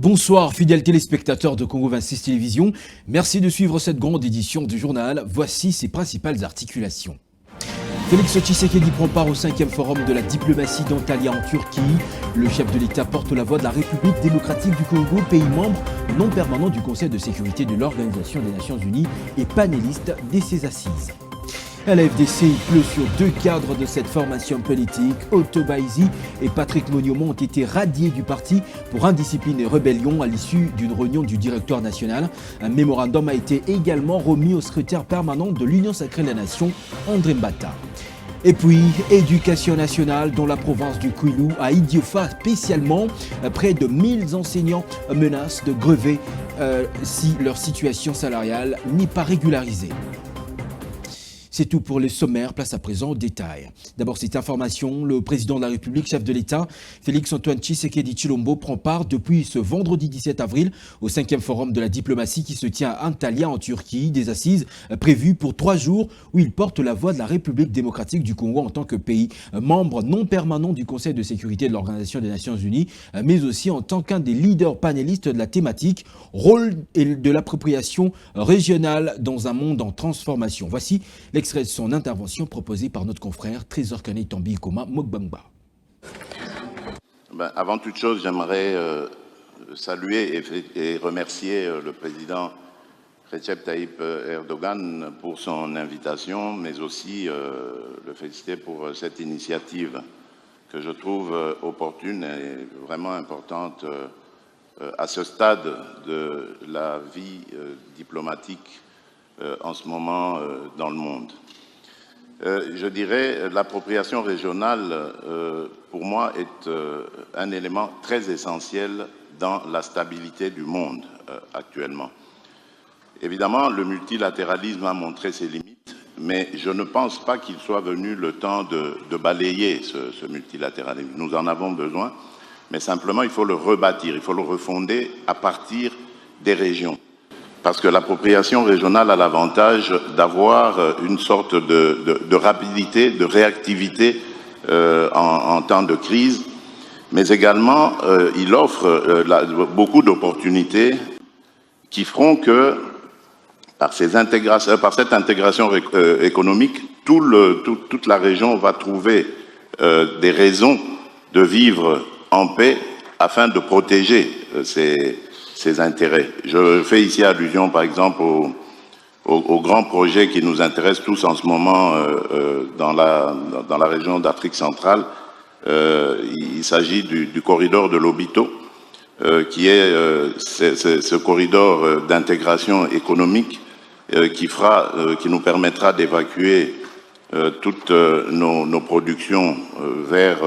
Bonsoir fidèles téléspectateurs de Congo 26 Télévision, merci de suivre cette grande édition du journal. Voici ses principales articulations. Félix Tshisekedi prend part au 5e forum de la diplomatie d'Antalya en Turquie. Le chef de l'État porte la voix de la République démocratique du Congo, pays membre non permanent du Conseil de sécurité de l'Organisation des Nations Unies et panéliste de ses assises. À la FDC, il pleut sur deux cadres de cette formation politique. Otto Baizi et Patrick Moniomo ont été radiés du parti pour indiscipline et rébellion à l'issue d'une réunion du directoire national. Un mémorandum a été également remis au secrétaire permanent de l'Union sacrée de la Nation, André Mbata. Et puis, éducation nationale dans la province du Kwilu, à Idiofa spécialement, près de 1000 enseignants menacent de grever si leur situation salariale n'est pas régularisée. C'est tout pour les sommaires, place à présent aux détails. D'abord, cette information, le président de la République, chef de l'État, Félix-Antoine Tshisekedi Tshilombo, prend part depuis ce vendredi 17 avril au 5e forum de la diplomatie qui se tient à Antalya en Turquie, des assises prévues pour 3 jours où il porte la voix de la République démocratique du Congo en tant que pays membre non permanent du Conseil de sécurité de l'Organisation des Nations Unies, mais aussi en tant qu'un des leaders panélistes de la thématique « Rôle de l'appropriation régionale dans un monde en transformation ». Voici l'extrait de son intervention proposée par notre confrère Trésor Kane Tambi Koma Mogbangba. Avant toute chose, j'aimerais saluer et remercier le président Recep Tayyip Erdogan pour son invitation, mais aussi le féliciter pour cette initiative que je trouve opportune et vraiment importante à ce stade de la vie diplomatique en ce moment dans le monde. Je dirais l'appropriation régionale, pour moi, est un élément très essentiel dans la stabilité du monde actuellement. Évidemment, le multilatéralisme a montré ses limites, mais je ne pense pas qu'il soit venu le temps de balayer ce multilatéralisme. Nous en avons besoin, mais simplement il faut le rebâtir, il faut le refonder à partir des régions. Parce que l'appropriation régionale a l'avantage d'avoir une sorte de rapidité, de réactivité en temps de crise, mais également il offre beaucoup d'opportunités qui feront que par cette intégration économique, toute la région va trouver des raisons de vivre en paix afin de protéger ses intérêts. Je fais ici allusion, par exemple, aux grands projets qui nous intéressent tous en ce moment dans la région d'Afrique centrale. Il s'agit du corridor de Lobito, qui est ce corridor d'intégration économique qui nous permettra d'évacuer toutes nos productions vers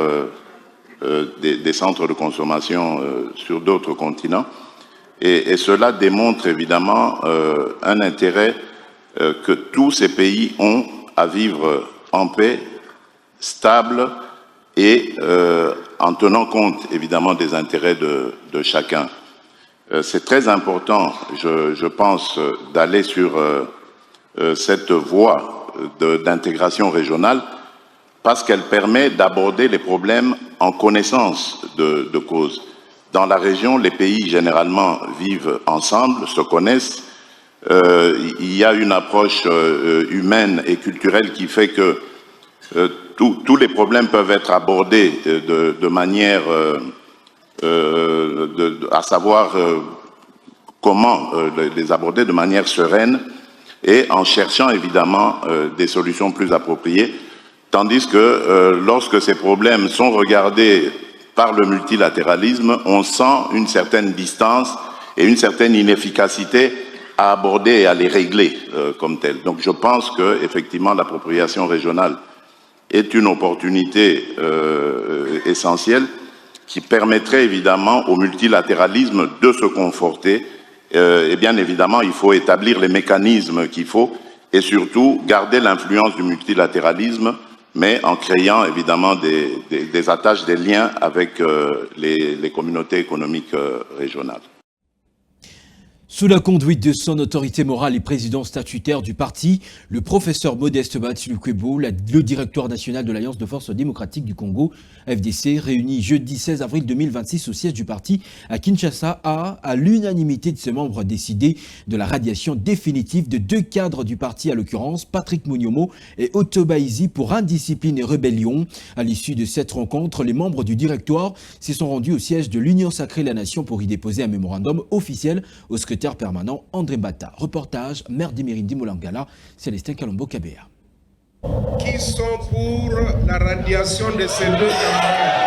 des centres de consommation sur d'autres continents. Et cela démontre évidemment un intérêt que tous ces pays ont à vivre en paix, stable et en tenant compte évidemment des intérêts de chacun. C'est très important, je pense, d'aller sur cette voie d'intégration régionale parce qu'elle permet d'aborder les problèmes en connaissance de cause. Dans la région, les pays généralement vivent ensemble, se connaissent. Il y a une approche humaine et culturelle qui fait que tous les problèmes peuvent être abordés de manière à savoir comment les aborder de manière sereine et en cherchant évidemment des solutions plus appropriées. Tandis que lorsque ces problèmes sont regardés par le multilatéralisme, on sent une certaine distance et une certaine inefficacité à aborder et à les régler comme telles. Donc je pense que effectivement l'appropriation régionale est une opportunité essentielle qui permettrait évidemment au multilatéralisme de se conforter. Et bien évidemment, il faut établir les mécanismes qu'il faut et surtout garder l'influence du multilatéralisme, mais en créant évidemment des attaches, des liens avec les communautés économiques régionales. Sous la conduite de son autorité morale et président statutaire du parti, le professeur Modeste Batshilukwebo, le directoire national de l'Alliance de forces démocratiques du Congo, FDC, réuni jeudi 16 avril 2026 au siège du parti à Kinshasa, a, à l'unanimité de ses membres, décidé de la radiation définitive de 2 cadres du parti, à l'occurrence Patrick Munyomo et Otto Baizi, pour indiscipline et rébellion. À l'issue de cette rencontre, les membres du directoire se sont rendus au siège de l'Union Sacrée la Nation pour y déposer un mémorandum officiel au secrétaire permanent André Mbata. Reportage Merdi Mirindi Moulangala, Célestin Kalombo Kabea. Qui sont pour la radiation de ces 2 camarades?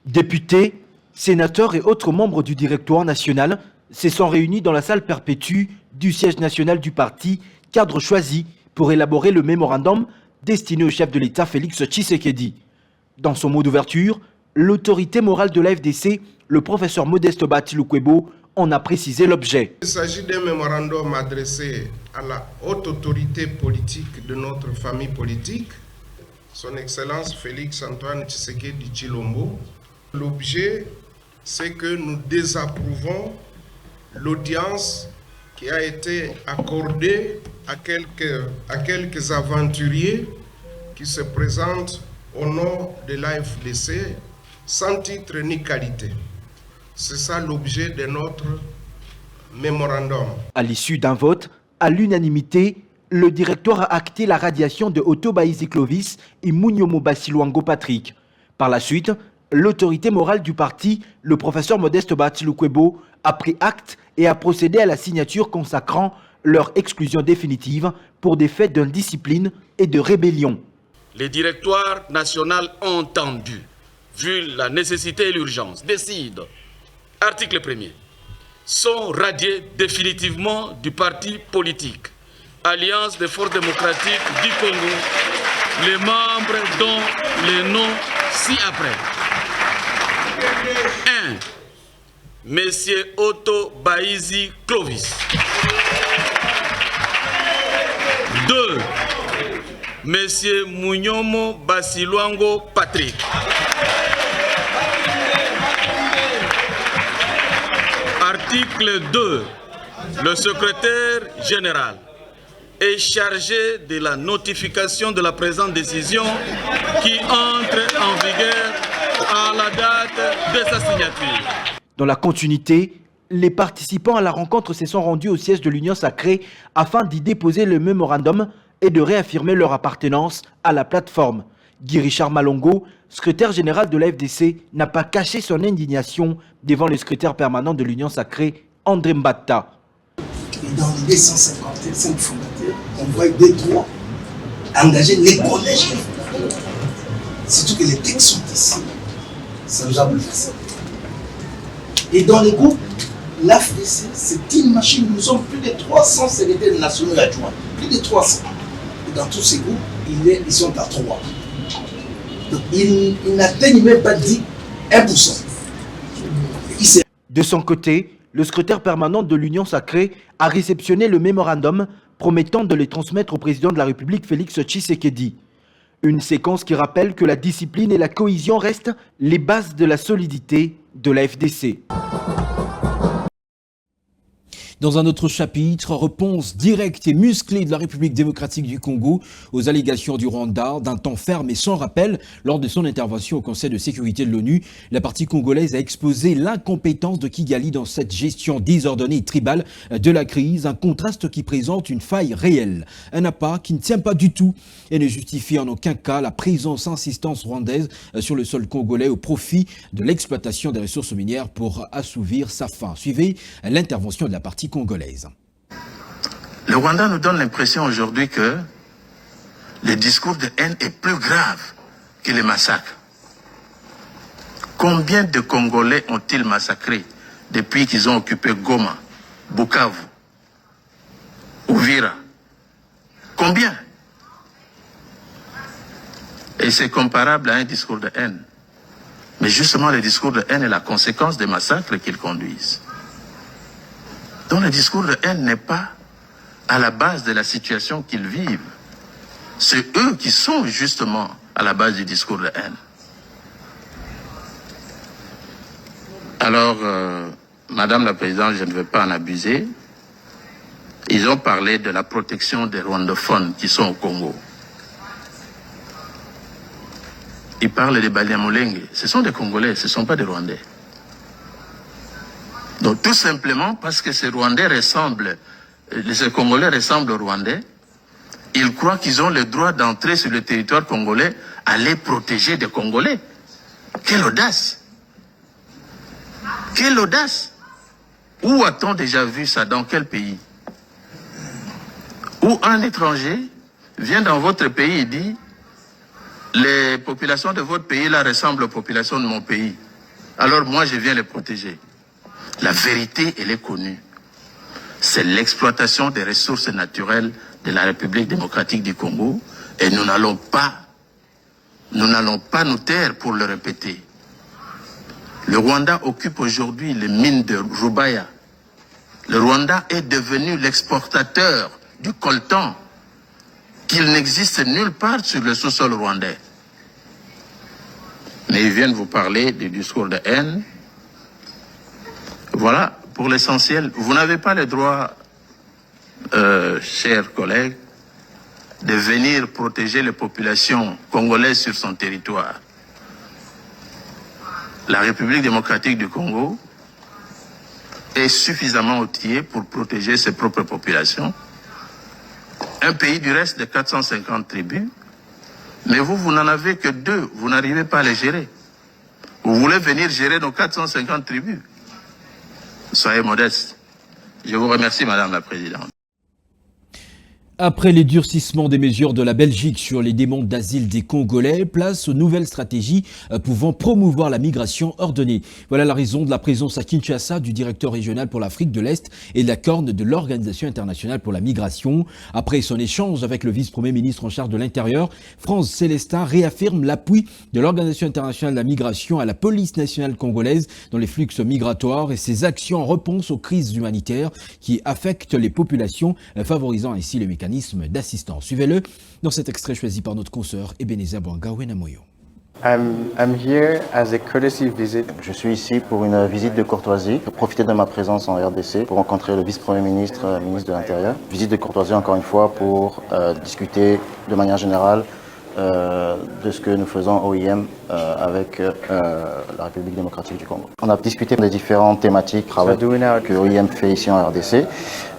Députés, sénateurs et autres membres du directoire national se sont réunis dans la salle perpétue du siège national du parti, cadre choisi pour élaborer le mémorandum destiné au chef de l'État Félix Tshisekedi. Dans son mot d'ouverture, l'autorité morale de la FDC, le professeur Modeste Batshilukwebo, en a précisé l'objet. Il s'agit d'un mémorandum adressé à la haute autorité politique de notre famille politique, son Excellence Félix Antoine Tshisekedi Tshilombo. L'objet, c'est que nous désapprouvons l'audience qui a été accordée à quelques aventuriers qui se présentent au nom de l'AFDC sans titre ni qualité. C'est ça l'objet de notre mémorandum. À l'issue d'un vote, à l'unanimité, le directoire a acté la radiation de Otto Baizi Clovis et Munyomo Basilwango Patrick. Par la suite, l'autorité morale du parti, le professeur Modeste Batshilukwebo, a pris acte et a procédé à la signature consacrant leur exclusion définitive pour des faits d'indiscipline et de rébellion. Les directoires nationaux ont entendu, vu la nécessité et l'urgence, décident, article 1er, sont radiés définitivement du parti politique, Alliance des forces démocratiques du Congo, les membres dont les noms ci-après. 1. Monsieur Otto Baizi Clovis. 2. Monsieur Munyomo Basilwango Patrick. Article 2. Le secrétaire général est chargé de la notification de la présente décision qui entre en vigueur à la date de sa signature. Dans la continuité, les participants à la rencontre se sont rendus au siège de l'Union Sacrée afin d'y déposer le mémorandum et de réaffirmer leur appartenance à la plateforme. Guy Richard Malongo, secrétaire général de la FDC, n'a pas caché son indignation devant le secrétaire permanent de l'Union Sacrée, André Mbata. Et dans les 255 fondateurs, on voit des droits engager les collèges. Surtout que les textes sont ici. Ça nous a bouleversé. Et dans les groupes, l'AFDC, c'est une machine. Nous sommes plus de 300 secrétaires nationaux adjoints. Plus de 300. Et dans tous ces groupes, ils sont à 3. Donc ils n'atteignent même pas 1%. De son côté, le secrétaire permanent de l'Union Sacrée a réceptionné le mémorandum promettant de les transmettre au président de la République Félix Tshisekedi. Une séquence qui rappelle que la discipline et la cohésion restent les bases de la solidité de la FDC. Dans un autre chapitre, réponse directe et musclée de la République démocratique du Congo aux allégations du Rwanda d'un temps ferme et sans rappel. Lors de son intervention au Conseil de sécurité de l'ONU, la partie congolaise a exposé l'incompétence de Kigali dans cette gestion désordonnée et tribale de la crise, un contraste qui présente une faille réelle. Un appât qui ne tient pas du tout et ne justifie en aucun cas la présence insistance rwandaise sur le sol congolais au profit de l'exploitation des ressources minières pour assouvir sa faim. Suivez l'intervention de la partie congolaise. Le Rwanda nous donne l'impression aujourd'hui que le discours de haine est plus grave que les massacres. Combien de Congolais ont-ils massacrés depuis qu'ils ont occupé Goma, Bukavu, Uvira? Combien? Et c'est comparable à un discours de haine. Mais justement, le discours de haine est la conséquence des massacres qu'ils conduisent. Donc le discours de haine n'est pas à la base de la situation qu'ils vivent. C'est eux qui sont justement à la base du discours de haine. Alors, Madame la Présidente, je ne vais pas en abuser. Ils ont parlé de la protection des rwandophones qui sont au Congo. Ils parlent des Banyamulenge. Ce sont des Congolais, ce ne sont pas des Rwandais. Donc tout simplement parce que ces Rwandais ressemblent, ces Congolais ressemblent aux Rwandais, ils croient qu'ils ont le droit d'entrer sur le territoire congolais à les protéger des Congolais. Quelle audace! Quelle audace! Où a-t-on déjà vu ça? Dans quel pays? Où un étranger vient dans votre pays et dit les populations de votre pays là ressemblent aux populations de mon pays. Alors moi je viens les protéger. La vérité, elle est connue. C'est l'exploitation des ressources naturelles de la République démocratique du Congo et nous n'allons pas nous taire pour le répéter. Le Rwanda occupe aujourd'hui les mines de Rubaya. Le Rwanda est devenu l'exportateur du coltan qu'il n'existe nulle part sur le sous-sol rwandais. Mais ils viennent vous parler du discours de haine. Voilà, pour l'essentiel, vous n'avez pas le droit, chers collègues, de venir protéger les populations congolaises sur son territoire. La République démocratique du Congo est suffisamment outillée pour protéger ses propres populations. Un pays du reste de 450 tribus, mais vous n'en avez que 2, vous n'arrivez pas à les gérer. Vous voulez venir gérer nos 450 tribus. Soyez modeste. Je vous remercie, Madame la Présidente. Après les durcissements des mesures de la Belgique sur les demandes d'asile des Congolais, place aux nouvelles stratégies pouvant promouvoir la migration ordonnée. Voilà la raison de la présence à Kinshasa du directeur régional pour l'Afrique de l'Est et de la Corne de l'Organisation internationale pour la migration. Après son échange avec le vice-premier ministre en charge de l'Intérieur, Franz Célestin réaffirme l'appui de l'Organisation internationale de la migration à la police nationale congolaise dans les flux migratoires et ses actions en réponse aux crises humanitaires qui affectent les populations, favorisant ainsi le mécanisme d'assistance. Suivez-le dans cet extrait choisi par notre consoeur Ebenezer Bwanga-Wenamoyo. I'm here as a courtesy visit. Je suis ici pour une visite de courtoisie, pour profiter de ma présence en RDC, pour rencontrer le vice-premier ministre, ministre de l'Intérieur. Visite de courtoisie encore une fois pour discuter de manière générale de ce que nous faisons OIM avec la République démocratique du Congo. On a discuté des différentes thématiques que OIM fait ici en RDC,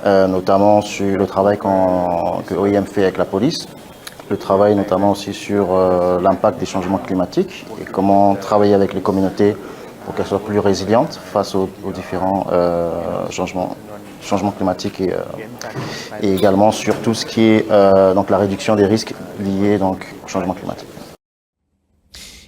notamment sur le travail que OIM fait avec la police, le travail notamment aussi sur l'impact des changements climatiques et comment travailler avec les communautés pour qu'elles soient plus résilientes face aux différents changements climatiques et également sur tout ce qui est donc la réduction des risques liés donc au changement climatique.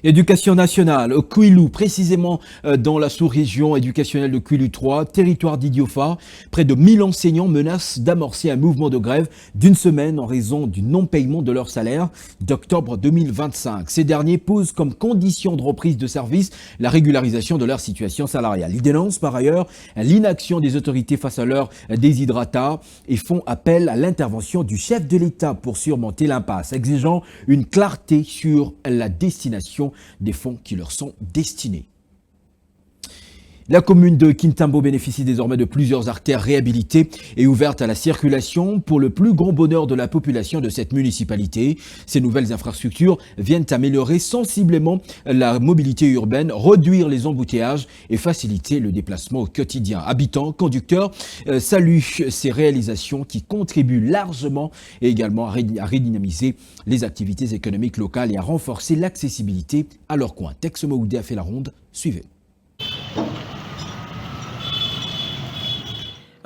Éducation nationale au Kwilu, précisément dans la sous-région éducationnelle de Kwilu 3, territoire d'Idiofa. Près de 1000 enseignants menacent d'amorcer un mouvement de grève d'une semaine en raison du non-paiement de leur salaire d'octobre 2025. Ces derniers posent comme condition de reprise de service la régularisation de leur situation salariale. Ils dénoncent par ailleurs l'inaction des autorités face à leur déshydratat et font appel à l'intervention du chef de l'État pour surmonter l'impasse, exigeant une clarté sur la destination des fonds qui leur sont destinés. La commune de Kintambo bénéficie désormais de plusieurs artères réhabilitées et ouvertes à la circulation pour le plus grand bonheur de la population de cette municipalité. Ces nouvelles infrastructures viennent améliorer sensiblement la mobilité urbaine, réduire les embouteillages et faciliter le déplacement au quotidien. Habitants, conducteurs saluent ces réalisations qui contribuent largement et également à redynamiser les activités économiques locales et à renforcer l'accessibilité à leur coin. Tex Mohoudé a fait la ronde. Suivez.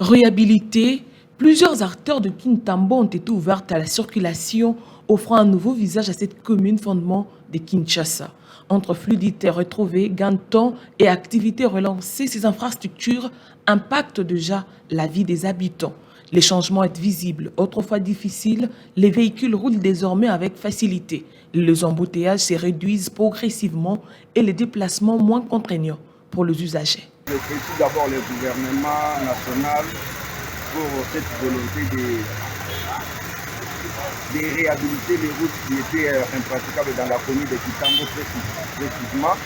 Réhabilité, plusieurs artères de Kintambo ont été ouvertes à la circulation, offrant un nouveau visage à cette commune fondement de Kinshasa. Entre fluidité retrouvée, gain de temps et activités relancées, ces infrastructures impactent déjà la vie des habitants. Les changements sont visibles. Autrefois difficiles, les véhicules roulent désormais avec facilité. Les embouteillages se réduisent progressivement et les déplacements moins contraignants pour les usagers. Je félicite d'abord le gouvernement national pour cette volonté de réhabiliter les routes qui étaient impraticables dans la commune de Kintambo précisément.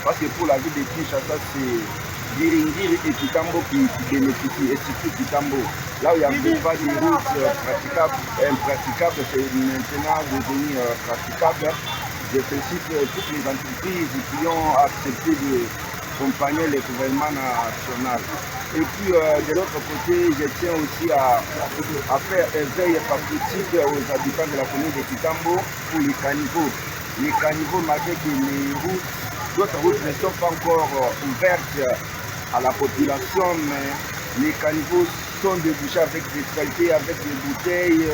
Parce que pour la ville de Kinshasa, Biringiri et Kitambo qui bénéficient, et surtout Kitambo. Là où il n'y avait pas de routes impraticables, c'est maintenant devenu praticable. Je félicite toutes les entreprises qui ont accepté d'accompagner le gouvernement national. Et puis de l'autre côté, je tiens aussi à faire un veille patriotique aux habitants de la commune de Kitambo pour les caniveaux. Les caniveaux, malgré que d'autres routes ne sont pas encore ouvertes à la population, mais les caniveaux sont débouchés avec des saletés, avec des bouteilles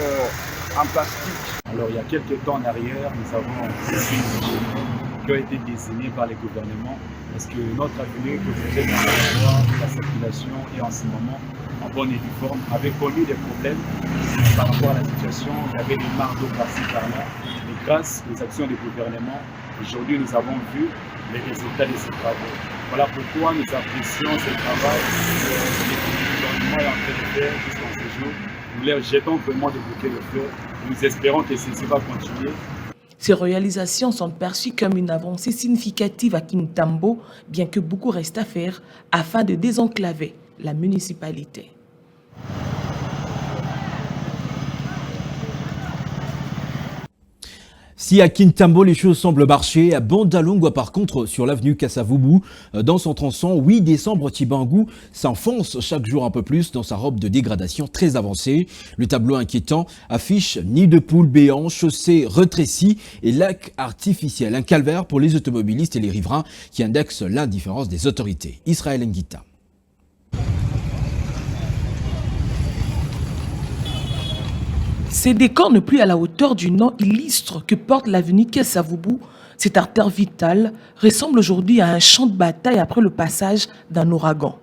en plastique. Alors il y a quelques temps en arrière, nous avons qui ont été désignés par les gouvernements parce que notre avenue que vous êtes dans la circulation et en ce moment en bonne et due forme avait connu des problèmes par rapport à la situation. Il y avait des mares d'eau par-ci par-là. Et grâce aux actions du gouvernement, aujourd'hui nous avons vu les résultats de ces travaux. Voilà pourquoi nous apprécions ce travail que le gouvernement est en train de faire jusqu'en ce jour. Nous leur jetons vraiment des bouquets de fleurs. Nous espérons que ceci va continuer. Ces réalisations sont perçues comme une avancée significative à Kintambo, bien que beaucoup reste à faire afin de désenclaver la municipalité. Si à Kintambo les choses semblent marcher, à Bandalungwa par contre sur l'avenue Kassavubu, dans son tronçon 8 décembre, Tibangou s'enfonce chaque jour un peu plus dans sa robe de dégradation très avancée. Le tableau inquiétant affiche nid de poules béants, chaussées retrécies et lacs artificiels. Un calvaire pour les automobilistes et les riverains qui indexent l'indifférence des autorités. Israël Nguita. Ces décors ne plus à la hauteur du nom illustre que porte l'avenue Kassavubu. Cette artère vitale ressemble aujourd'hui à un champ de bataille après le passage d'un ouragan.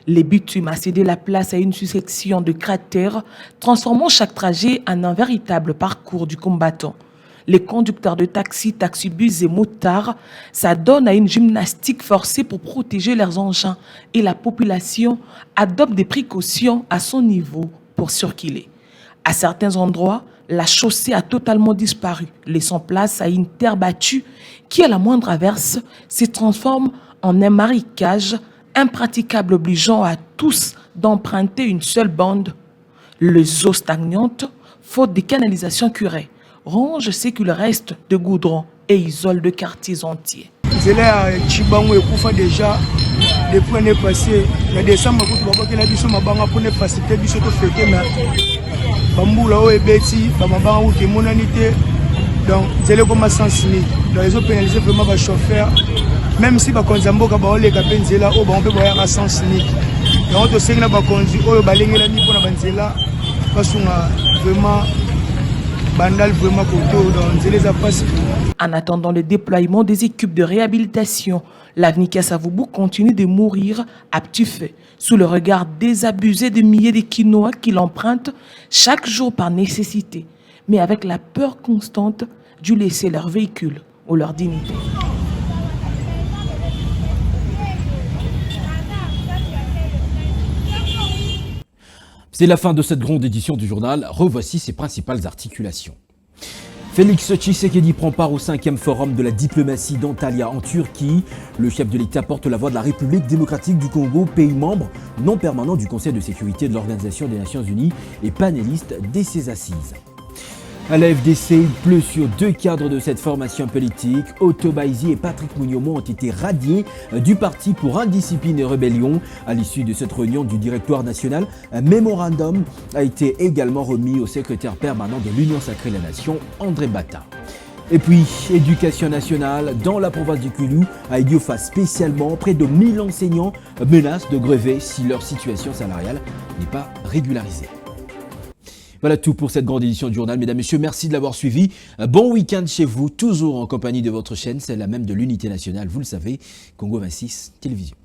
Les bitumes a cédé la place à une succession de cratères, transformant chaque trajet en un véritable parcours du combattant. Les conducteurs de taxis, taxibus et motards s'adonnent à une gymnastique forcée pour protéger leurs engins et la population adopte des précautions à son niveau pour circuler. À certains endroits, la chaussée a totalement disparu, laissant place à une terre battue qui, à la moindre averse, se transforme en un marécage impraticable obligeant à tous d'emprunter une seule bande. Les eaux stagnantes, faute de canalisations curées, rongent ce qu'il reste de goudron et isolent de quartiers entiers. Chibango ekufa déjà depuis l'année passée. Il y a des décembre qui la biso mabanga pour ne faciliter biso to fêter na bambula o ebeti bamabanga ou monanité. Donc zele comme sens ni. Donc ils ont pénalisé vraiment les chauffeurs, même si ba konzambo ka ba ole ka benzela o ba on peut boire à sens ni. Donc to sengna ba konzi o ba lengela ni pona benzela basunga vraiment bandal vraiment koto dans zele za passe. En attendant le déploiement des équipes de réhabilitation, l'avenue Kassavubu continue de mourir à petit feu, sous le regard désabusé de milliers de Kinois qui l'empruntent chaque jour par nécessité, mais avec la peur constante de laisser leur véhicule ou leur dignité. C'est la fin de cette grande édition du journal. Revoici ses principales articulations. Félix Tshisekedi prend part au 5e forum de la diplomatie d'Antalya en Turquie. Le chef de l'État porte la voix de la République démocratique du Congo, pays membre non permanent du Conseil de sécurité de l'Organisation des Nations Unies et panéliste dès ses assises. À la FDC, il pleut sur 2 cadres de cette formation politique. Otto Baizi et Patrick Mouniomo ont été radiés du parti pour indiscipline et rébellion. À l'issue de cette réunion du directoire national, un mémorandum a été également remis au secrétaire permanent de l'Union Sacrée de la Nation, André Bata. Et puis, éducation nationale, dans la province du Kwilu, à Idiofa spécialement, près de 1000 enseignants menacent de grever si leur situation salariale n'est pas régularisée. Voilà tout pour cette grande édition du journal. Mesdames, Messieurs, merci de l'avoir suivi. Bon week-end chez vous, toujours en compagnie de votre chaîne, celle-là même de l'Unité nationale, vous le savez, Congo 26 Télévision.